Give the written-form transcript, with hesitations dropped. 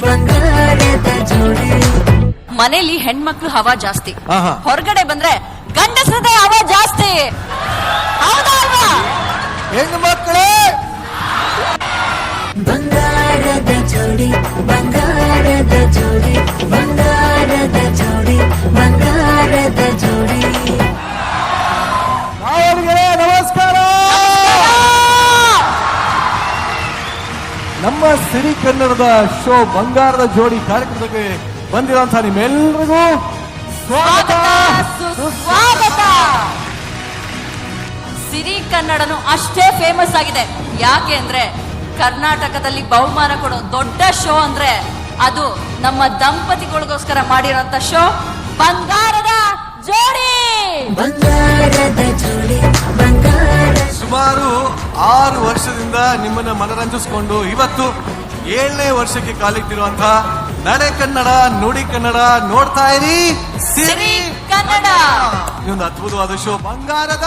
ಬಂಗಾರದ ಜೋಡಿ. ಮನೇಲಿ ಹೆಣ್ಮಕ್ಳು ಹವಾ ಜಾಸ್ತಿ, ಆಹಾ. ಹೊರಗಡೆ ಬಂದ್ರೆ ಗಂಡಸರದೇ ಹವಾ ಜಾಸ್ತಿ. ಹೌದಾ ಅಲ್ವಾ? ಹೆಣ್ಣು ಮಕ್ಕಳೇ ಬಂಗಾರದ ಜೋಡಿ, ಬಂಗಾರದ ಜೋಡಿ, ಬಂಗಾರದ ಜೋಡಿ, ಬಂಗಾರದ ಜೋಡಿ. ಅವರಿಗೆ ನಮಸ್ಕಾರ. ನಮ್ಮ ಸಿರಿ ಕನ್ನಡದ ಶೋ ಬಂಗಾರದ ಜೋಡಿ ಕಾರ್ಯಕ್ರಮಕ್ಕೆ ಬಂದಿರುವಂತಹ ನಿಮ್ಮೆಲ್ಲರಿಗೂ ಸ್ವಾಗತ. ಸುಸ್ವಾಗತ. ಸಿರಿ ಕನ್ನಡನು ಅಷ್ಟೇ ಫೇಮಸ್ ಆಗಿದೆ. ಯಾಕೆ ಅಂದ್ರೆ ಕರ್ನಾಟಕದಲ್ಲಿ ಬಹುಮಾನ ಕೊಡೋ ದೊಡ್ಡ ಶೋ ಅಂದ್ರೆ ಅದು ನಮ್ಮ ದಂಪತಿಗಳಿಗೋಸ್ಕರ ಮಾಡಿರೋಂತ ಶೋ ಬಂಗಾರದ ಜೋಡಿ. ಬಂಗಾರದ ಜೋಡಿ, ಬಂಗಾರ. ಸುಮಾರು 6 ವರ್ಷದಿಂದ ನಿಮ್ಮನ್ನ ಮನರಂಜಿಸಿಕೊಂಡು ಇವತ್ತು 7ನೇ ವರ್ಷಕ್ಕೆ ಕಾಲಿಟ್ಟಿರುವಂತಹ ನಡೆ ಕನ್ನಡ ನುಡಿ ಕನ್ನಡ ನೋಡ್ತಾ ಇರಿ ಸಿರಿ ಕನ್ನಡ. ಇದೊಂದು ಅದ್ಭುತವಾದ ಶೋ ಬಂಗಾರದ